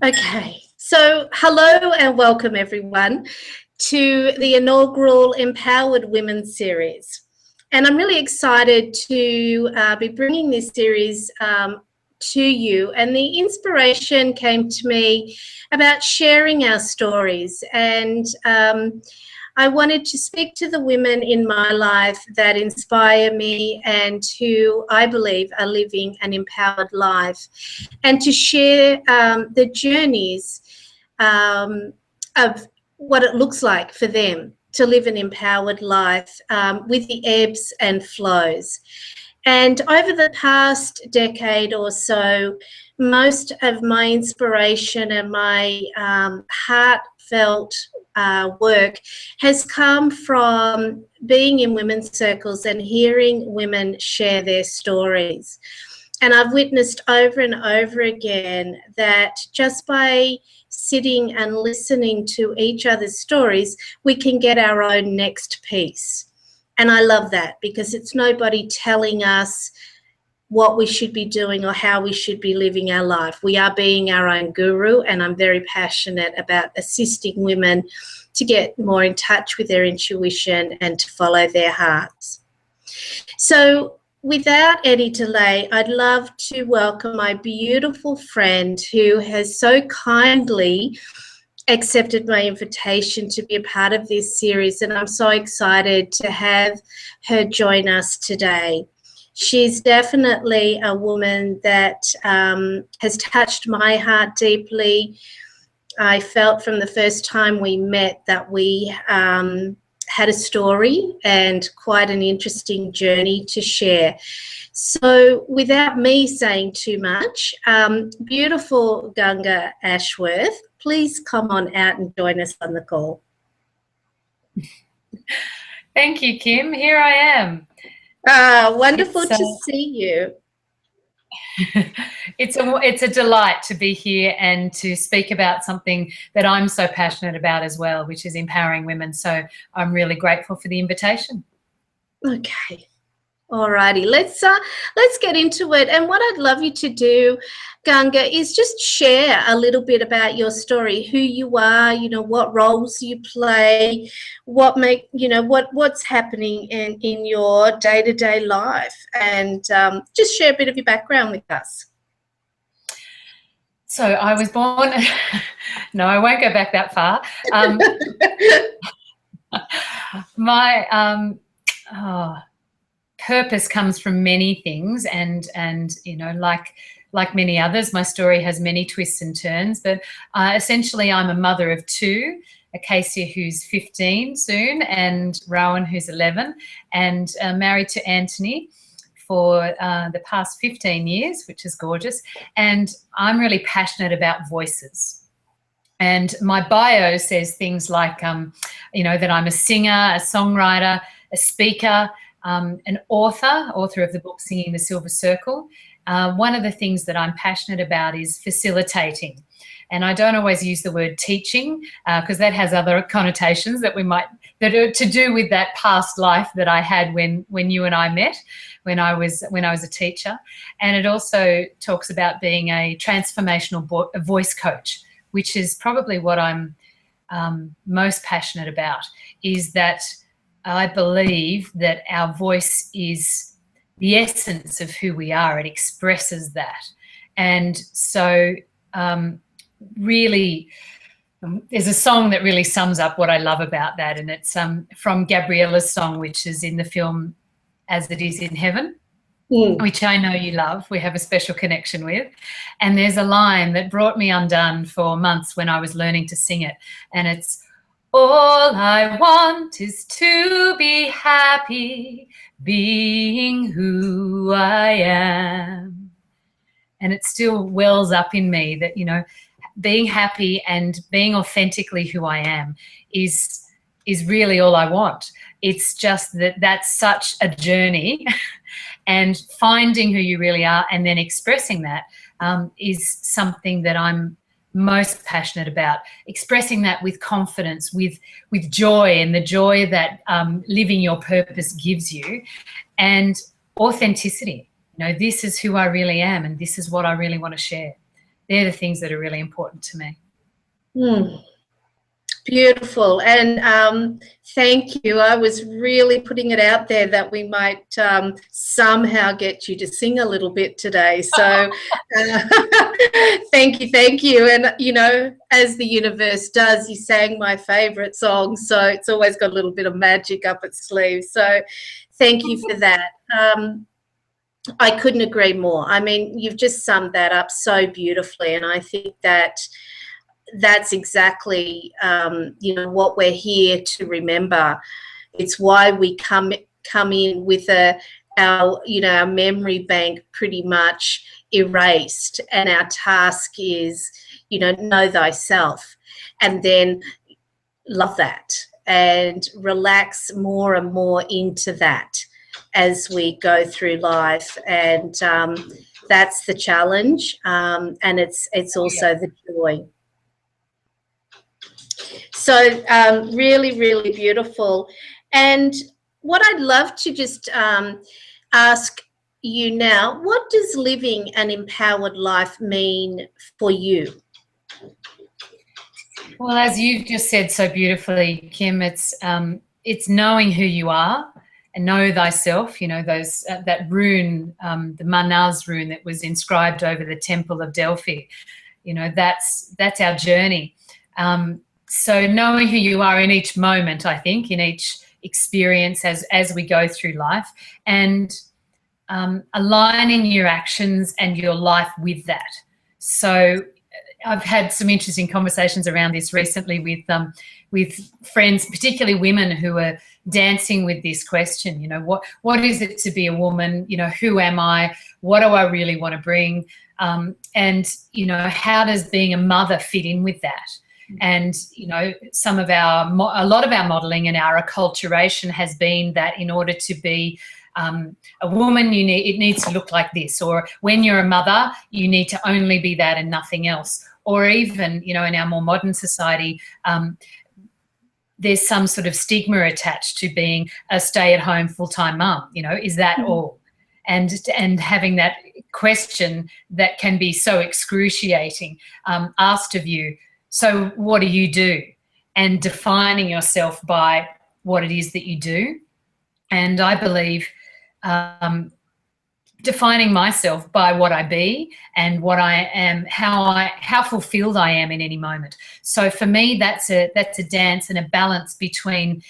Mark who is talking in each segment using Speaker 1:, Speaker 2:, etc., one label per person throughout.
Speaker 1: Okay, so hello and welcome everyone to the inaugural Empowered Women series. And I'm really excited to be bringing this series to you. And the inspiration came to me about sharing our stories. And I wanted to speak to the women in my life that inspire me and who I believe are living an empowered life, and to share the journeys of what it looks like for them to live an empowered life with the ebbs and flows. And over the past decade or so, most of my inspiration and my heartfelt work has come from being in women's circles and hearing women share their stories. And I've witnessed over and over again that just by sitting and listening to each other's stories, we can get our own next piece. And I love that, because it's nobody telling us what we should be doing or how we should be living our life. We are being our own guru, and I'm very passionate about assisting women to get more in touch with their intuition and to follow their hearts. So without any delay, I'd love to welcome my beautiful friend who has so kindly accepted my invitation to be a part of this series, and I'm so excited to have her join us today. She's definitely a woman that has touched my heart deeply. I felt from the first time we met that we had a story and quite an interesting journey to share. So without me saying too much, beautiful Ganga Ashworth, please come on out and join us on the call.
Speaker 2: Thank you, Kim. Here I am.
Speaker 1: Wonderful to see you.
Speaker 2: It's a delight to be here and to speak about something that I'm so passionate about as well, which is empowering women. So I'm really grateful for the invitation.
Speaker 1: Okay. Alrighty, let's get into it. And what I'd love you to do, Ganga, is just share a little bit about your story, who you are, what roles you play, what's happening in your day-to-day life, and just share a bit of your background with us.
Speaker 2: So I was born, no, I won't go back that far. My purpose comes from many things, and like many others, my story has many twists and turns, but essentially I'm a mother of two, Acacia, who's 15 soon, and Rowan, who's 11, and married to Anthony for the past 15 years, which is gorgeous. And I'm really passionate about voices. And my bio says things like, that I'm a singer, a songwriter, a speaker, an author of the book Singing the Silver Circle. One of the things that I'm passionate about is facilitating. And I don't always use the word teaching because that has other connotations that are to do with that past life that I had when you and I met, when I was a teacher. And it also talks about being a transformational voice coach, which is probably what I'm most passionate about, is that I believe that our voice is the essence of who we are. It expresses that. And so really, there's a song that really sums up what I love about that, and it's from Gabriella's song, which is in the film As It Is in Heaven, which I know you love. We have a special connection with. And there's a line that brought me undone for months when I was learning to sing it, and it's, "All I want is to be happy, being who I am." And it still wells up in me that, being happy and being authentically who I am is really all I want. It's just that that's such a journey, and finding who you really are and then expressing that is something that I'm most passionate about, expressing that with confidence, with joy, and the joy that living your purpose gives you, and authenticity. This is who I really am, and this is what I really want to share. they're the things that are really important to me.
Speaker 1: Beautiful. And thank you. I was really putting it out there that we might somehow get you to sing a little bit today. So thank you. And, you know, as the universe does, you sang my favourite song. So it's always got a little bit of magic up its sleeve. So thank you for that. I couldn't agree more. I mean, you've just summed that up so beautifully. And I think that that's exactly, you know, what we're here to remember. It's why we come in with our, you know, our memory bank pretty much erased, and our task is, you know thyself, and then love that and relax more and more into that as we go through life. And that's the challenge, and it's also the joy. So really, really beautiful. And what I'd love to just ask you now, what does living an empowered life mean for you?
Speaker 2: Well, as you've just said so beautifully, Kim, it's knowing who you are and know thyself. You know, those that rune, the Manaz rune that was inscribed over the Temple of Delphi. You know, that's our journey. So knowing who you are in each moment, I think, in each experience as we go through life, and aligning your actions and your life with that. So I've had some interesting conversations around this recently with friends, particularly women, who are dancing with this question. You know, what is it to be a woman? You know, who am I? What do I really want to bring? And you know, how does being a mother fit in with that? And you know, a lot of our modelling and our acculturation has been that in order to be a woman, it needs to look like this, or when you're a mother, you need to only be that and nothing else. Or even, you know, in our more modern society, there's some sort of stigma attached to being a stay-at-home full-time mum. You know, is that all? And having that question that can be so excruciating asked of you. So what do you do? And defining yourself by what it is that you do. And I believe defining myself by what I be and what I am, how fulfilled I am in any moment. So for me, that's a dance and a balance between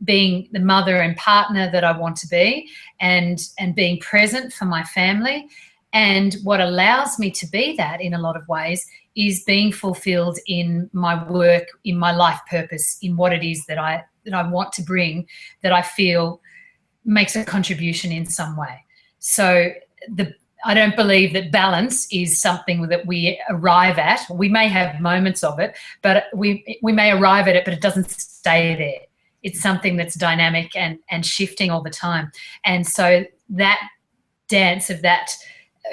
Speaker 2: being the mother and partner that I want to be, and being present for my family. And what allows me to be that in a lot of ways is being fulfilled in my work, in my life purpose, in what it is that I want to bring, that I feel makes a contribution in some way. So I don't believe that balance is something that we arrive at. We may have moments of it, but we may arrive at it, but it doesn't stay there. It's something that's dynamic and shifting all the time. And so that dance of that,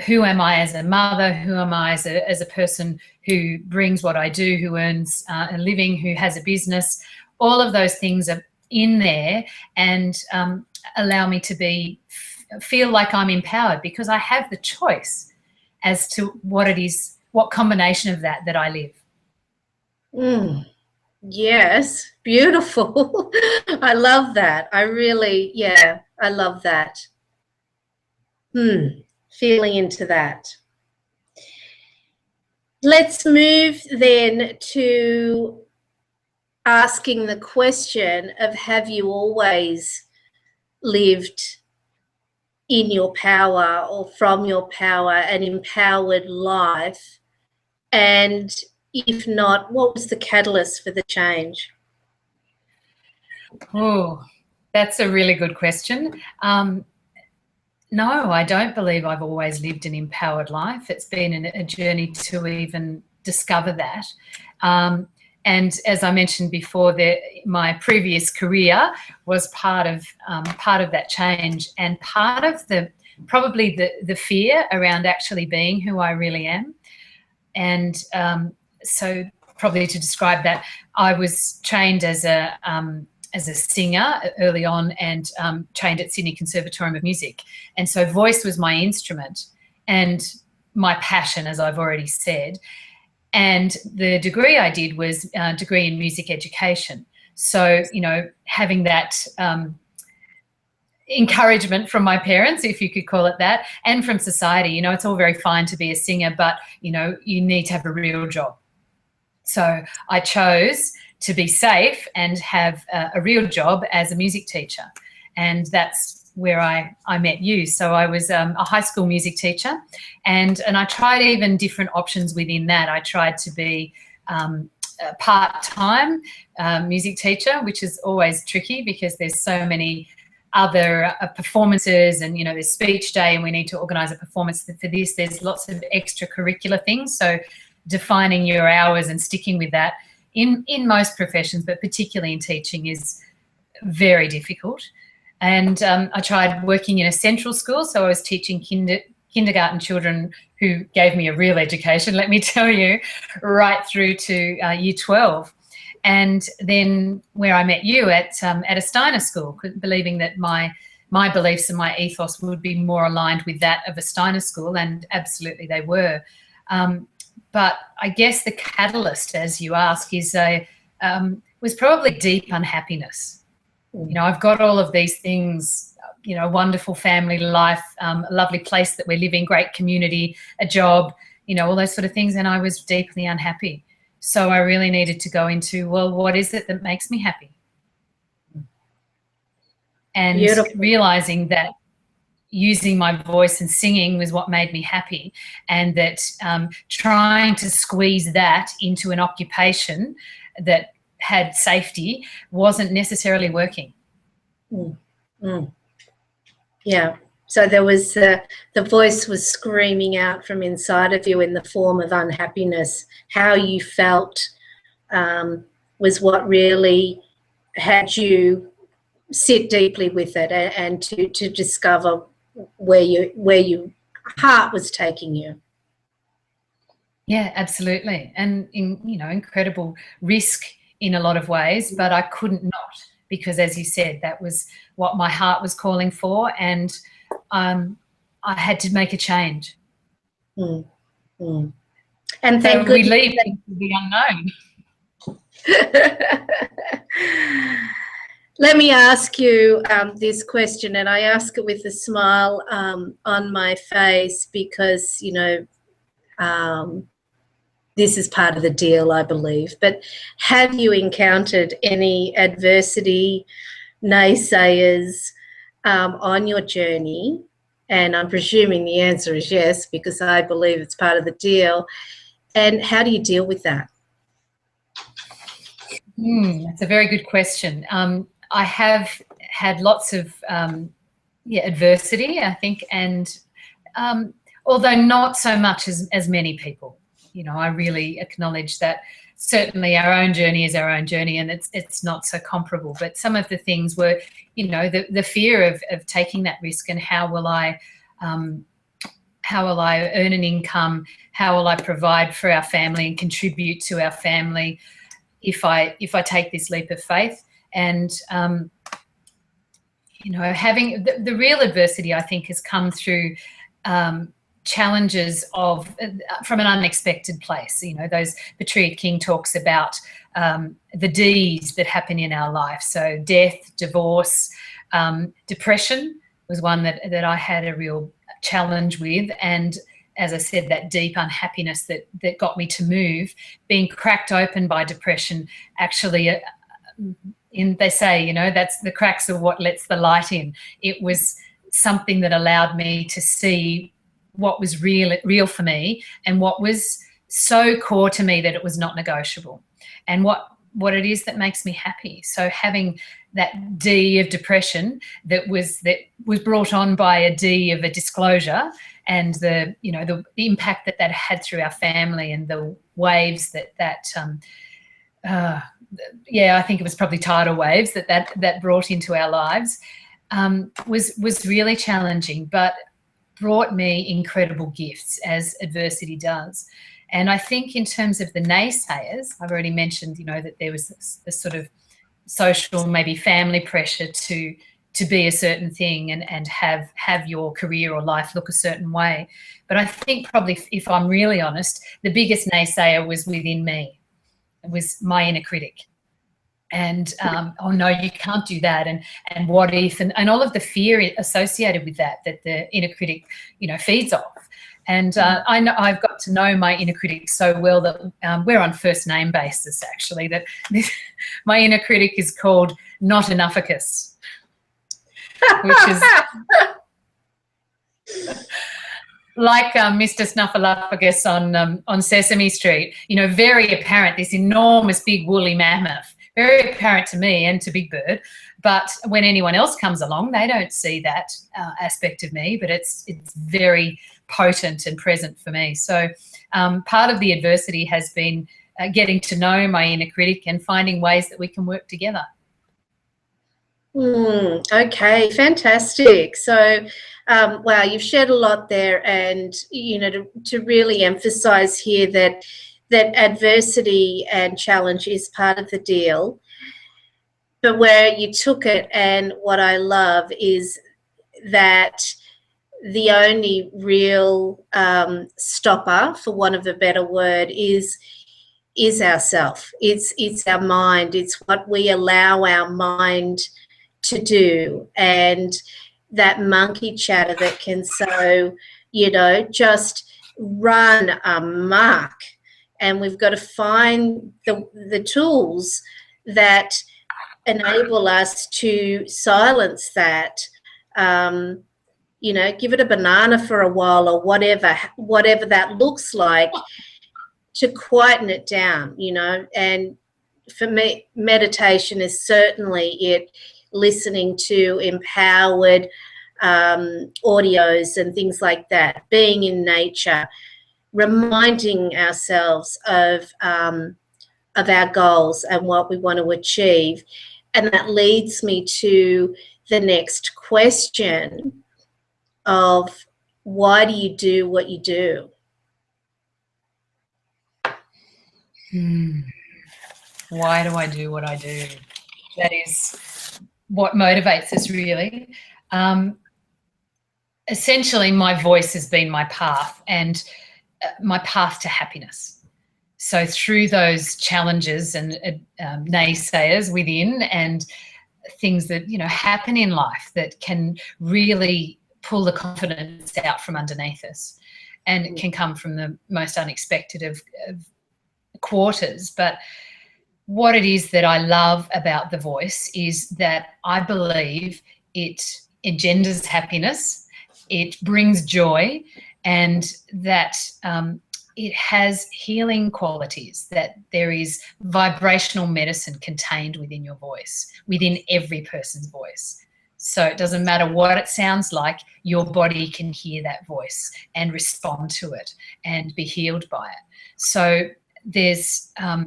Speaker 2: who am I as a mother? Who am I as a person who brings what I do, who earns a living, who has a business? All of those things are in there and allow me to feel like I'm empowered, because I have the choice as to what it is, what combination of that I live.
Speaker 1: Yes, beautiful. I love that. I love that. Feeling into that. Let's move then to asking the question of, have you always lived in your power or from your power, an empowered life? And if not, what was the catalyst for the change?
Speaker 2: Oh, that's a really good question. No, I don't believe I've always lived an empowered life. It's been a journey to even discover that. And as I mentioned before, my previous career was part of that change, and part of probably the fear around actually being who I really am. And so probably to describe that, I was trained as a singer early on, and trained at Sydney Conservatorium of Music. And so voice was my instrument. And my passion, as I've already said. And the degree I did was a degree in music education. So, you know, having that encouragement from my parents, if you could call it that, and from society. You know, it's all very fine to be a singer, but, you know, you need to have a real job. So I chose to be safe and have a real job as a music teacher. And that's where I met you. So I was a high school music teacher, and I tried even different options within that. I tried to be a part-time music teacher, which is always tricky because there's so many other performances, and, you know, there's speech day and we need to organise a performance for this. There's lots of extracurricular things. So defining your hours and sticking with that in most professions, but particularly in teaching, is very difficult. And I tried working in a central school, so I was teaching kindergarten children who gave me a real education, let me tell you, right through to year 12. And then where I met you at a Steiner school, believing that my beliefs and my ethos would be more aligned with that of a Steiner school, and absolutely they were. But I guess the catalyst, as you ask, is was probably deep unhappiness. You know, I've got all of these things, you know, wonderful family life, a lovely place that we live in, great community, a job, you know, all those sort of things, and I was deeply unhappy. So I really needed to go into, well, what is it that makes me happy? And
Speaker 1: Beautiful.
Speaker 2: realising that using my voice and singing was what made me happy, and that trying to squeeze that into an occupation that had safety wasn't necessarily working.
Speaker 1: Yeah. So there was the voice was screaming out from inside of you in the form of unhappiness. How you felt was what really had you sit deeply with it and to discover where your heart was taking you.
Speaker 2: Yeah, absolutely. And you know, incredible risk in a lot of ways, but I couldn't not, because, as you said, that was what my heart was calling for, and I had to make a change.
Speaker 1: And
Speaker 2: so
Speaker 1: thank
Speaker 2: we
Speaker 1: goodness
Speaker 2: leave into the unknown.
Speaker 1: Let me ask you this question, and I ask it with a smile on my face, because, you know, this is part of the deal, I believe. But have you encountered any adversity, naysayers on your journey? And I'm presuming the answer is yes, because I believe it's part of the deal. And how do you deal with that?
Speaker 2: That's a very good question. I have had lots of adversity, I think, and although not so much as many people. You know, I really acknowledge that certainly our own journey is our own journey, and it's not so comparable. But some of the things were, you know, the fear of taking that risk, and how will I earn an income? How will I provide for our family and contribute to our family if I take this leap of faith? And you know, having the real adversity, I think, has come through challenges from an unexpected place. You know, those Patricia King talks about the D's that happen in our life. So death, divorce, depression was one that I had a real challenge with, and as I said, that deep unhappiness that got me to move, being cracked open by depression. Actually, they say, you know, that's the cracks are what lets the light in. It was something that allowed me to see what was real for me, and what was so core to me that it was not negotiable, and what it is that makes me happy. So having that D of depression that was brought on by a D of a disclosure, and the impact that had through our family, and the waves that I think it was probably tidal waves that brought into our lives, was really challenging, but brought me incredible gifts, as adversity does. And I think in terms of the naysayers, I've already mentioned, you know, that there was this sort of social, maybe family pressure to to be a certain thing and have your career or life look a certain way. But I think probably, if I'm really honest, the biggest naysayer was within me. It was my inner critic. And oh no, you can't do that, and what if, and all of the fear associated with that the inner critic, you know, feeds off. And I know I've got to know my inner critic so well that we're on first name basis, actually, that my inner critic is called Not Enoughificus, which is like Mr. Snuffleupagus on Sesame Street, you know, very apparent, this enormous big woolly mammoth, very apparent to me and to Big Bird. But when anyone else comes along, they don't see that aspect of me, but it's very potent and present for me. So part of the adversity has been getting to know my inner critic and finding ways that we can work together.
Speaker 1: Okay, fantastic. So, wow, you've shared a lot there, and you know, to really emphasize here that adversity and challenge is part of the deal, but where you took it, and what I love is that the only real stopper, for want of a better word, is ourself. It's our mind. It's what we allow our mind to do, and that monkey chatter that can so, you know, just run amok. And we've got to find the tools that enable us to silence that. You know, give it a banana for a while, or whatever that looks like, to quieten it down, you know. And for me, meditation is certainly it, listening to empowered audios and things like that, being in nature, reminding ourselves of our goals and what we want to achieve. And that leads me to the next question of, why do you do what you do?
Speaker 2: Why do I do what I do? That is what motivates us, really. Essentially, my voice has been my path, and my path to happiness. So through those challenges and naysayers within, and things that, you know, happen in life that can really pull the confidence out from underneath us, and it can come from the most unexpected of quarters. But what it is that I love about the voice is that I believe it engenders happiness, it brings joy, and that it has healing qualities, that there is vibrational medicine contained within your voice, within every person's voice. So it doesn't matter what it sounds like, your body can hear that voice and respond to it and be healed by it. So there's a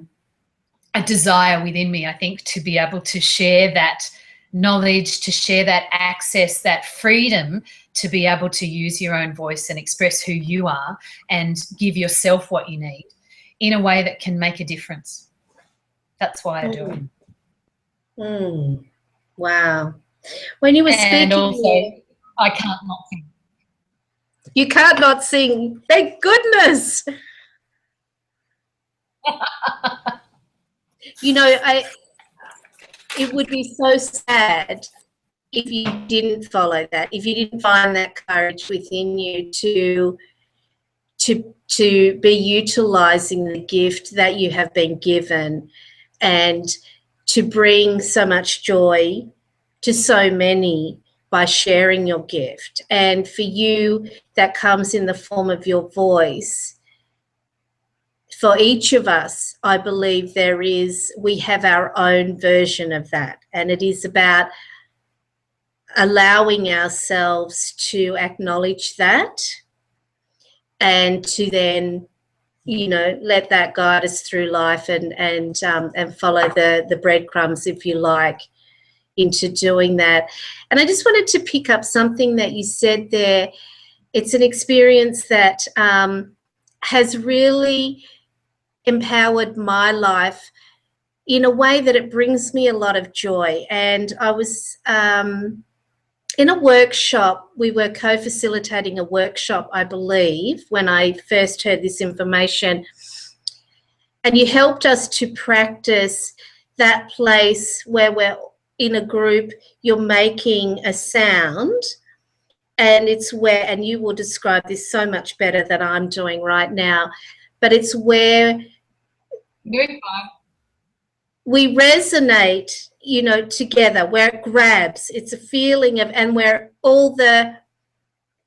Speaker 2: desire within me, I think, to be able to share that knowledge, to share that access, that freedom to be able to use your own voice and express who you are and give yourself what you need in a way that can make a difference. That's why I do it.
Speaker 1: Wow. When you were speaking,
Speaker 2: and also, I can't not sing.
Speaker 1: You can't not sing. Thank goodness. You know, it would be so sad if you didn't follow that, if you didn't find that courage within you to be utilising the gift that you have been given, and to bring so much joy to so many by sharing your gift. And for you, that comes in the form of your voice. For each of us, I believe we have our own version of that. And it is about allowing ourselves to acknowledge that, and to then, you know, let that guide us through life, and follow the breadcrumbs, if you like, into doing that. And I just wanted to pick up something that you said there. It's an experience that has really empowered my life in a way that it brings me a lot of joy. And I was in a workshop, we were co-facilitating a workshop, I believe, when I first heard this information. And you helped us to practice that place where we're in a group, you're making a sound, and it's where, and you will describe this so much better than I'm doing right now, but it's where we resonate, you know, together, where it grabs. It's a feeling of, and where all the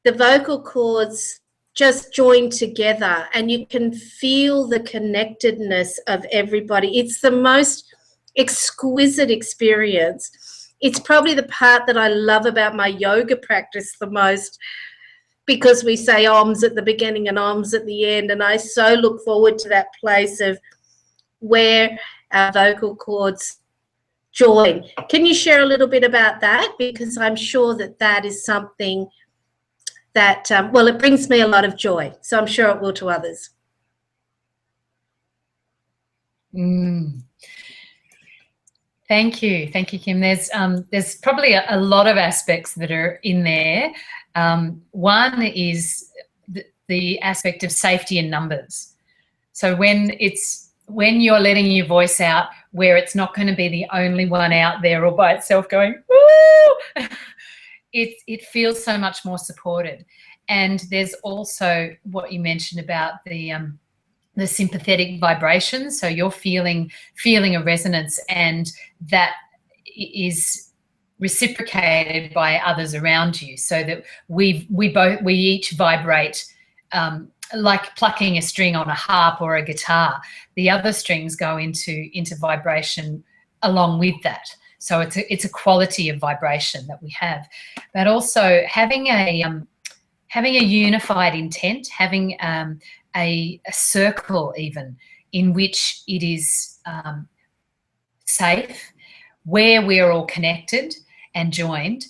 Speaker 1: vocal cords just join together and you can feel the connectedness of everybody. It's the most exquisite experience. It's probably the part that I love about my yoga practice the most, because we say OMS at the beginning and OMS at the end, and I so look forward to that place of where our vocal cords join. Can you share a little bit about that? Because I'm sure that that is something that, well, it brings me a lot of joy, so I'm sure it will to others.
Speaker 2: Thank you, Kim. There's probably a lot of aspects that are in there. One is the aspect of safety in numbers. So when you're letting your voice out, where it's not going to be the only one out there all by itself going, woo! It feels so much more supported. And there's also what you mentioned about the sympathetic vibration. So you're feeling a resonance, and that is reciprocated by others around you, so that we each vibrate like plucking a string on a harp or a guitar. The other strings go into vibration along with that. So it's a quality of vibration that we have, but also having a unified intent, having a circle even in which it is safe, where we're all connected and joined.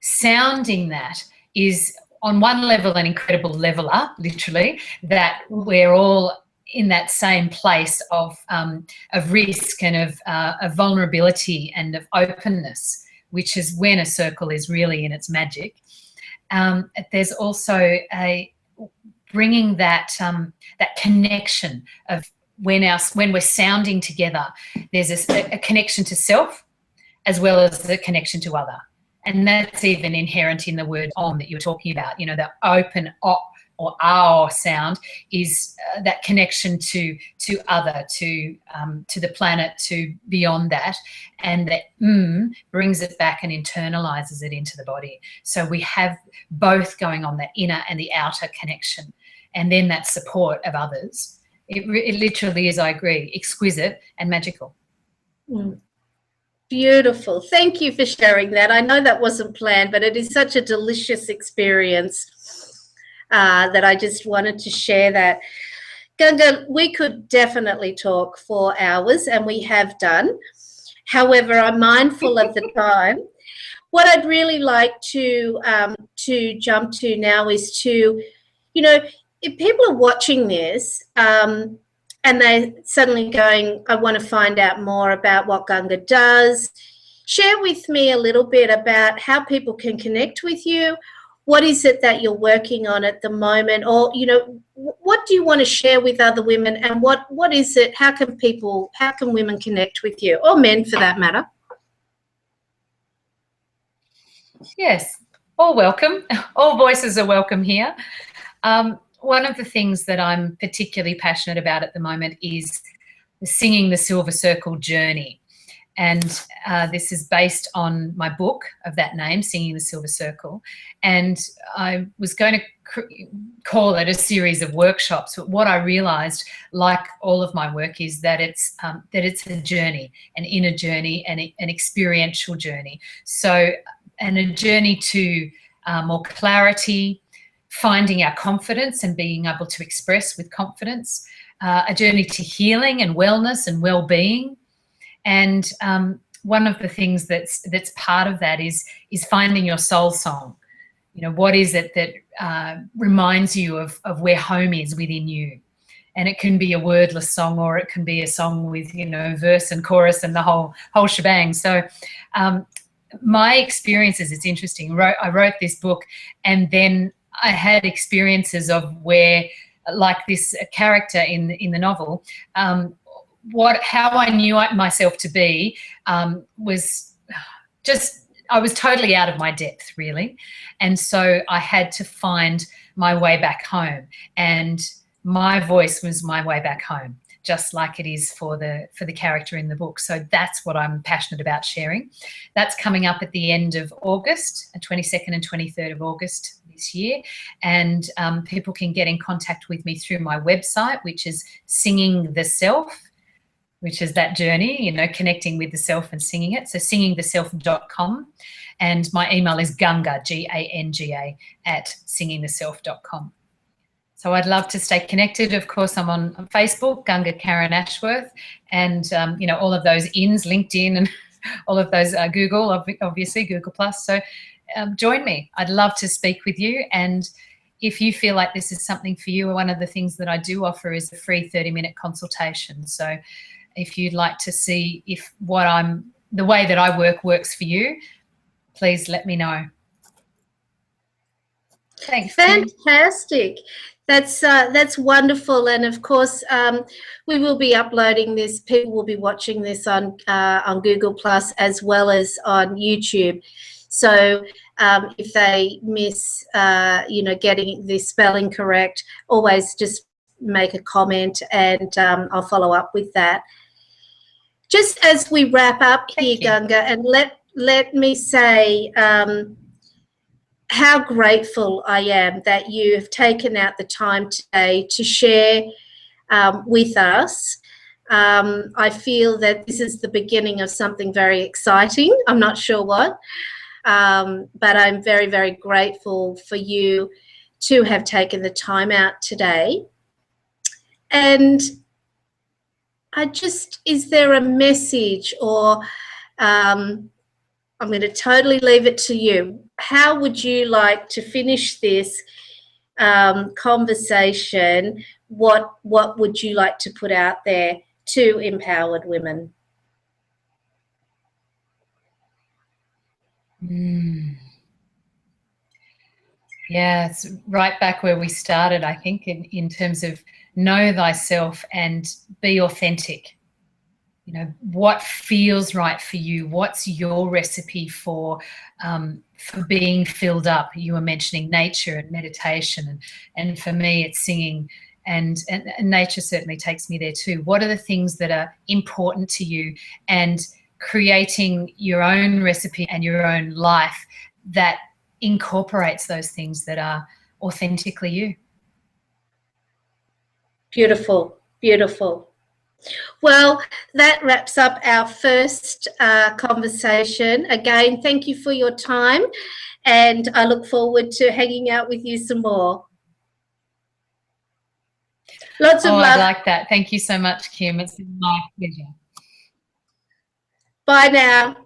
Speaker 2: Sounding that is on one level an incredible leveler, literally, that we're all in that same place of risk and of vulnerability and of openness, which is when a circle is really in its magic. There's also bringing that connection of when we're sounding together. There's a connection to self as well as the connection to other, and that's even inherent in the word "om" that you were talking about. You know, the open "op" or "ow" sound is that connection to other, to the planet, to beyond that, and that brings it back and internalizes it into the body. So we have both going on, the inner and the outer connection, and then that support of others. It literally is, I agree, exquisite and magical.
Speaker 1: Beautiful. Thank you for sharing that. I know that wasn't planned, but it is such a delicious experience that I just wanted to share that. Ganga, we could definitely talk for hours, and we have done. However, I'm mindful of the time. What I'd really like to jump to now is to, you know, if people are watching this and they're suddenly going, I want to find out more about what Ganga does, share with me a little bit about how people can connect with you. What is it that you're working on at the moment? Or, you know, what do you want to share with other women? And what is it? How can women connect with you, or men for that matter?
Speaker 2: Yes, all welcome. All voices are welcome here. One of the things that I'm particularly passionate about at the moment is singing the Silver Circle journey. And this is based on my book of that name, Singing the Silver Circle. And I was going to call it a series of workshops, but what I realised, like all of my work, is that it's a journey, an inner journey, and an experiential journey. So, and a journey to more clarity, finding our confidence and being able to express with confidence, a journey to healing and wellness and well-being. And one of the things that's part of that is finding your soul song. You know, what is it that reminds you of where home is within you? And it can be a wordless song, or it can be a song with, you know, verse and chorus and the whole shebang. So my experiences, it's interesting. I wrote this book, and then I had experiences of where, like this character in the novel, how I knew myself to be was just, I was totally out of my depth, really. And so I had to find my way back home, and my voice was my way back home, just like it is for the character in the book. So that's what I'm passionate about sharing. That's coming up at the end of August, 22nd and 23rd of August this year. And people can get in contact with me through my website, which is Singing the Self, which is that journey, you know, connecting with the self and singing it. So singingtheself.com. And my email is Ganga, Ganga, at singingtheself.com. So I'd love to stay connected. Of course, I'm on Facebook, Ganga Karen Ashworth, and, you know, all of those ins, LinkedIn, and all of those, Google, obviously, Google+. So join me. I'd love to speak with you. And if you feel like this is something for you, one of the things that I do offer is a free 30-minute consultation. So if you'd like to see if the way that I work works for you, please let me know. Thanks.
Speaker 1: Fantastic. That's wonderful, and of course we will be uploading this. People will be watching this on Google Plus as well as on YouTube. So if they miss, you know, getting the spelling correct, always just make a comment, and I'll follow up with that. Just as we wrap up here, Ganga, and let me say how grateful I am that you have taken out the time today to share with us. I feel that this is the beginning of something very exciting. I'm not sure what, but I'm very, very grateful for you to have taken the time out today. And is there a message, or I'm going to totally leave it to you. How would you like to finish this conversation? What would you like to put out there to empowered women?
Speaker 2: Yeah, it's right back where we started, I think, in terms of know thyself and be authentic. You know, what feels right for you? What's your recipe for being filled up? You were mentioning nature and meditation, and for me, it's singing, and nature certainly takes me there too. What are the things that are important to you, and creating your own recipe and your own life that incorporates those things that are authentically you.
Speaker 1: Beautiful, beautiful. Well, that wraps up our first conversation. Again, thank you for your time, and I look forward to hanging out with you some more. Lots of love.
Speaker 2: I like that. Thank you so much, Kim. It's been my pleasure.
Speaker 1: Bye now.